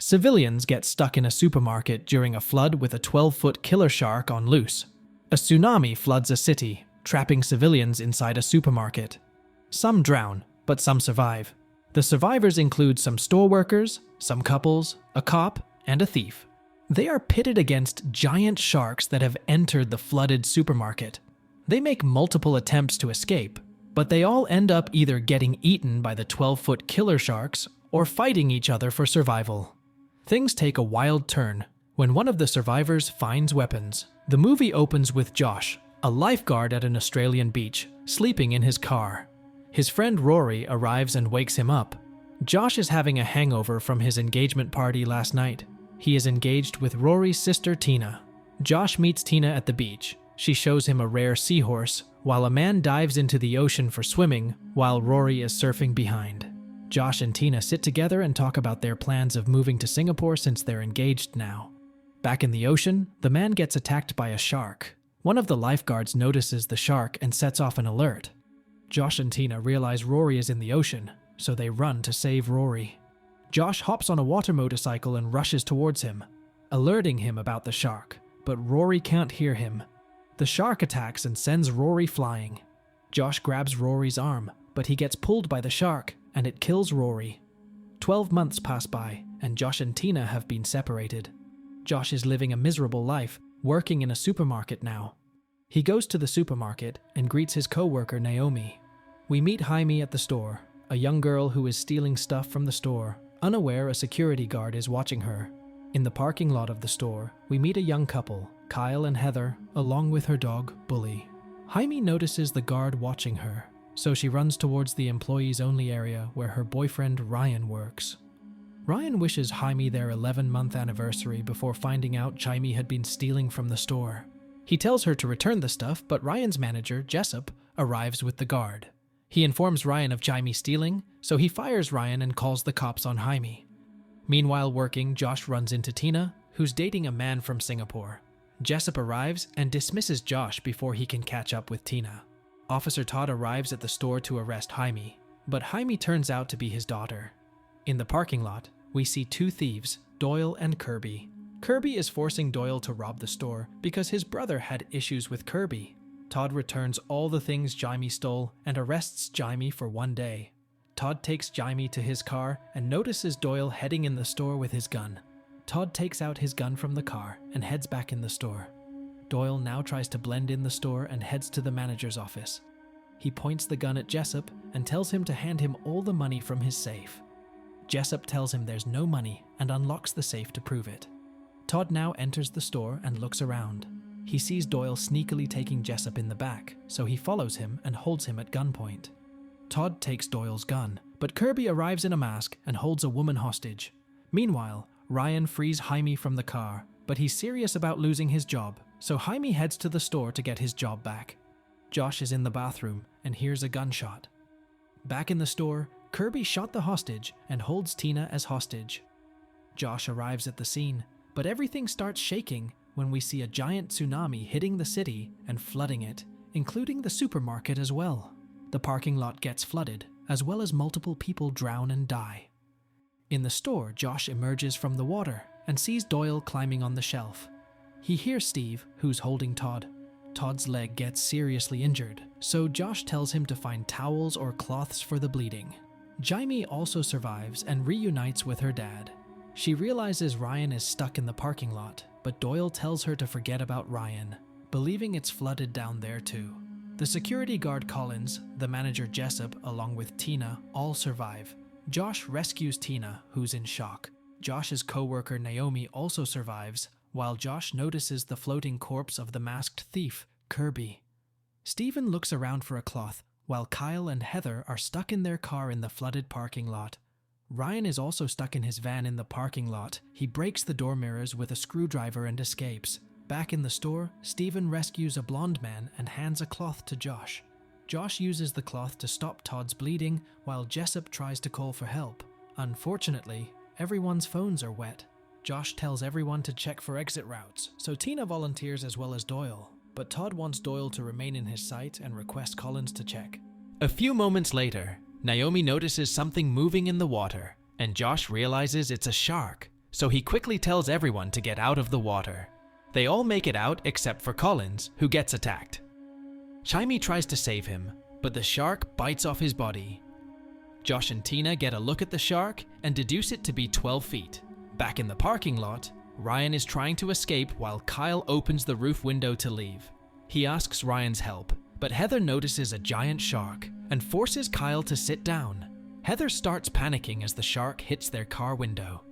Civilians get stuck in a supermarket during a flood with a 12-foot killer shark on loose. A tsunami floods a city, trapping civilians inside a supermarket. Some drown, but some survive. The survivors include some store workers, some couples, a cop, and a thief. They are pitted against giant sharks that have entered the flooded supermarket. They make multiple attempts to escape, but they all end up either getting eaten by the 12-foot killer sharks or fighting each other for survival. Things take a wild turn when one of the survivors finds weapons. The movie opens with Josh, a lifeguard at an Australian beach, sleeping in his car. His friend Rory arrives and wakes him up. Josh is having a hangover from his engagement party last night. He is engaged with Rory's sister Tina. Josh meets Tina at the beach. She shows him a rare seahorse, while a man dives into the ocean for swimming, while Rory is surfing behind. Josh and Tina sit together and talk about their plans of moving to Singapore since they're engaged now. Back in the ocean, the man gets attacked by a shark. One of the lifeguards notices the shark and sets off an alert. Josh and Tina realize Rory is in the ocean, so they run to save Rory. Josh hops on a water motorcycle and rushes towards him, alerting him about the shark, but Rory can't hear him. The shark attacks and sends Rory flying. Josh grabs Rory's arm, but he gets pulled by the shark, and it kills Rory. 12 months pass by, and Josh and Tina have been separated. Josh is living a miserable life, working in a supermarket now. He goes to the supermarket and greets his co-worker Naomi. We meet Jaime at the store, a young girl who is stealing stuff from the store, unaware a security guard is watching her. In the parking lot of the store, we meet a young couple, Kyle and Heather, along with her dog, Bully. Jaime notices the guard watching her, so she runs towards the employees-only area where her boyfriend Ryan works. Ryan wishes Jaime their 11-month anniversary before finding out Jaime had been stealing from the store. He tells her to return the stuff, but Ryan's manager, Jessup, arrives with the guard. He informs Ryan of Jaime stealing, so he fires Ryan and calls the cops on Jaime. Meanwhile working, Josh runs into Tina, who's dating a man from Singapore. Jessup arrives and dismisses Josh before he can catch up with Tina. Officer Todd arrives at the store to arrest Jaime, but Jaime turns out to be his daughter. In the parking lot, we see two thieves, Doyle and Kirby. Kirby is forcing Doyle to rob the store because his brother had issues with Kirby. Todd returns all the things Jaime stole and arrests Jaime for 1 day. Todd takes Jaime to his car and notices Doyle heading in the store with his gun. Todd takes out his gun from the car and heads back in the store. Doyle now tries to blend in the store and heads to the manager's office. He points the gun at Jessup and tells him to hand him all the money from his safe. Jessup tells him there's no money and unlocks the safe to prove it. Todd now enters the store and looks around. He sees Doyle sneakily taking Jessup in the back, so he follows him and holds him at gunpoint. Todd takes Doyle's gun, but Kirby arrives in a mask and holds a woman hostage. Meanwhile, Ryan frees Jaime from the car, but he's serious about losing his job, so Jaime heads to the store to get his job back. Josh is in the bathroom and hears a gunshot. Back in the store, Kirby shot the hostage and holds Tina as hostage. Josh arrives at the scene, but everything starts shaking when we see a giant tsunami hitting the city and flooding it, including the supermarket as well. The parking lot gets flooded, as well as multiple people drown and die. In the store, Josh emerges from the water and sees Doyle climbing on the shelf. He hears Steve, who's holding Todd. Todd's leg gets seriously injured, so Josh tells him to find towels or cloths for the bleeding. Jaime also survives and reunites with her dad. She realizes Ryan is stuck in the parking lot, but Doyle tells her to forget about Ryan, believing it's flooded down there too. The security guard Collins, the manager Jessup, along with Tina, all survive. Josh rescues Tina, who's in shock. Josh's co-worker Naomi also survives, while Josh notices the floating corpse of the masked thief, Kirby. Stephen looks around for a cloth, while Kyle and Heather are stuck in their car in the flooded parking lot. Ryan is also stuck in his van in the parking lot. He breaks the door mirrors with a screwdriver and escapes. Back in the store, Stephen rescues a blonde man and hands a cloth to Josh. Josh uses the cloth to stop Todd's bleeding, while Jessup tries to call for help. Unfortunately, everyone's phones are wet. Josh tells everyone to check for exit routes, so Tina volunteers as well as Doyle. But Todd wants Doyle to remain in his sight and requests Collins to check. A few moments later, Naomi notices something moving in the water, and Josh realizes it's a shark. so he quickly tells everyone to get out of the water. They all make it out except for Collins, who gets attacked. Chaimee tries to save him, but the shark bites off his body. Josh and Tina get a look at the shark and deduce it to be 12 feet. Back in the parking lot, Ryan is trying to escape while Kyle opens the roof window to leave. He asks Ryan's help, but Heather notices a giant shark and forces Kyle to sit down. Heather starts panicking as the shark hits their car window.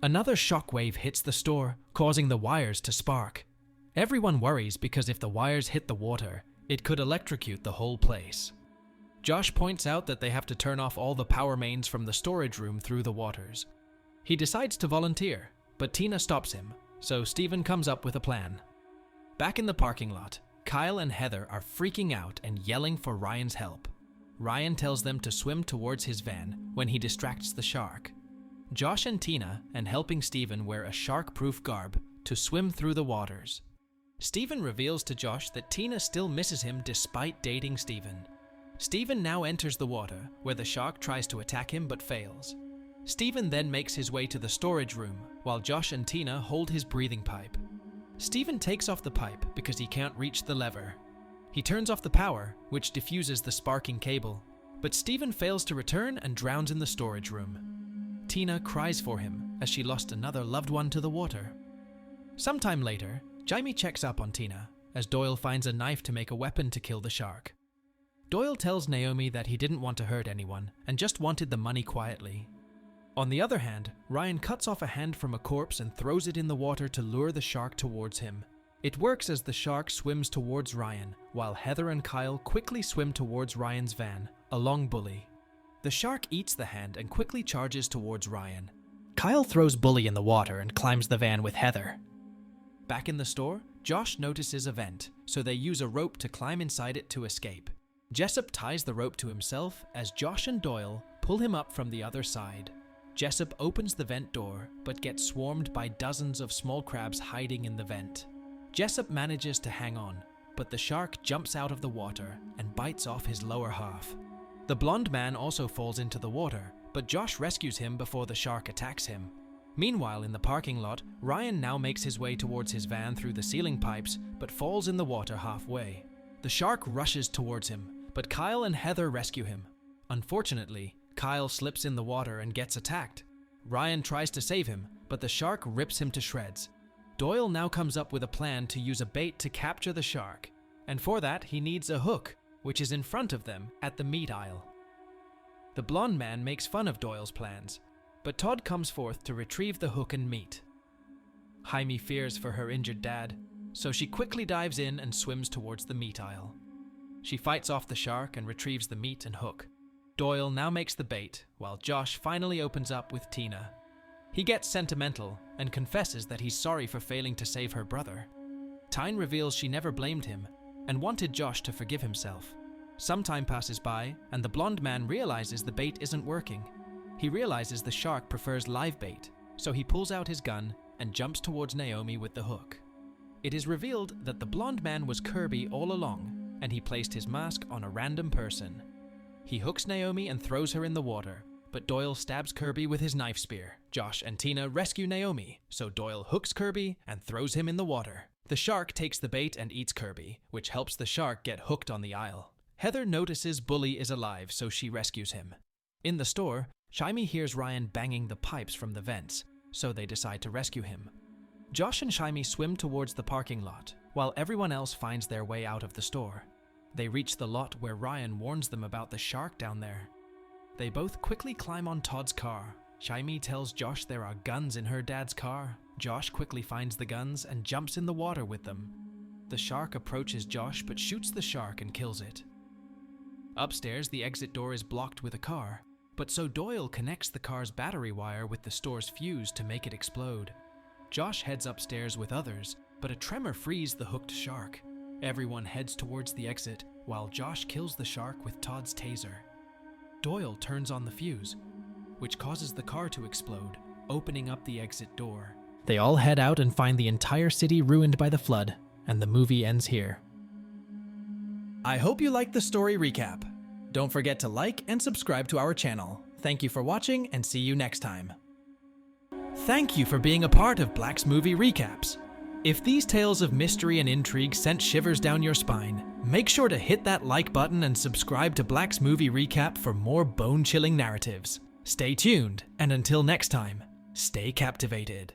Another shockwave hits the store, causing the wires to spark. Everyone worries because if the wires hit the water, it could electrocute the whole place. Josh points out that they have to turn off all the power mains from the storage room through the waters. He decides to volunteer, but Tina stops him, so Steven comes up with a plan. Back in the parking lot, Kyle and Heather are freaking out and yelling for Ryan's help. Ryan tells them to swim towards his van when he distracts the shark. Josh and Tina and helping Steven wear a shark-proof garb to swim through the waters. Steven reveals to Josh that Tina still misses him despite dating Steven. Steven now enters the water, where the shark tries to attack him but fails. Steven then makes his way to the storage room, while Josh and Tina hold his breathing pipe. Steven takes off the pipe because he can't reach the lever. He turns off the power, which diffuses the sparking cable, but Steven fails to return and drowns in the storage room. Tina cries for him as she lost another loved one to the water. Sometime later, Chaimee checks up on Tina as Doyle finds a knife to make a weapon to kill the shark. Doyle tells Naomi that he didn't want to hurt anyone and just wanted the money quietly. On the other hand, Ryan cuts off a hand from a corpse and throws it in the water to lure the shark towards him. It works as the shark swims towards Ryan, while Heather and Kyle quickly swim towards Ryan's van, along Bully. The shark eats the hand and quickly charges towards Ryan. Kyle throws Bully in the water and climbs the van with Heather. Back in the store, Josh notices a vent, so they use a rope to climb inside it to escape. Jessup ties the rope to himself as Josh and Doyle pull him up from the other side. Jessup opens the vent door, but gets swarmed by dozens of small crabs hiding in the vent. Jessup manages to hang on, but the shark jumps out of the water and bites off his lower half. The blonde man also falls into the water, but Josh rescues him before the shark attacks him. Meanwhile, in the parking lot, Ryan now makes his way towards his van through the ceiling pipes, but falls in the water halfway. The shark rushes towards him, but Kyle and Heather rescue him. Unfortunately, Kyle slips in the water and gets attacked. Ryan tries to save him, but the shark rips him to shreds. Doyle now comes up with a plan to use a bait to capture the shark, and for that he needs a hook, which is in front of them at the meat aisle. The blonde man makes fun of Doyle's plans, but Todd comes forth to retrieve the hook and meat. Jaime fears for her injured dad, so she quickly dives in and swims towards the meat aisle. She fights off the shark and retrieves the meat and hook. Doyle now makes the bait, while Josh finally opens up with Tina. He gets sentimental and confesses that he's sorry for failing to save her brother. Tyne reveals she never blamed him and wanted Josh to forgive himself. Some time passes by, and the blonde man realizes the bait isn't working. He realizes the shark prefers live bait, so he pulls out his gun and jumps towards Naomi with the hook. It is revealed that the blonde man was Kirby all along, and he placed his mask on a random person. He hooks Naomi and throws her in the water, but Doyle stabs Kirby with his knife spear. Josh and Tina rescue Naomi, so Doyle hooks Kirby and throws him in the water. The shark takes the bait and eats Kirby, which helps the shark get hooked on the aisle. Heather notices Bully is alive, so she rescues him. In the store, Chaimee hears Ryan banging the pipes from the vents, so they decide to rescue him. Josh and Chaimee swim towards the parking lot, while everyone else finds their way out of the store. They reach the lot where Ryan warns them about the shark down there. They both quickly climb on Todd's car. Chaimee tells Josh there are guns in her dad's car. Josh quickly finds the guns and jumps in the water with them. The shark approaches Josh but shoots the shark and kills it. Upstairs, the exit door is blocked with a car, but so Doyle connects the car's battery wire with the store's fuse to make it explode. Josh heads upstairs with others, but a tremor frees the hooked shark. Everyone heads towards the exit, while Josh kills the shark with Todd's taser. Doyle turns on the fuse, which causes the car to explode, opening up the exit door. They all head out and find the entire city ruined by the flood, and the movie ends here. I hope you liked the story recap. Don't forget to like and subscribe to our channel. Thank you for watching, and see you next time. Thank you for being a part of Black's Movie Recaps. If these tales of mystery and intrigue sent shivers down your spine, make sure to hit that like button and subscribe to Black's Movie Recap for more bone-chilling narratives. Stay tuned, and until next time, stay captivated.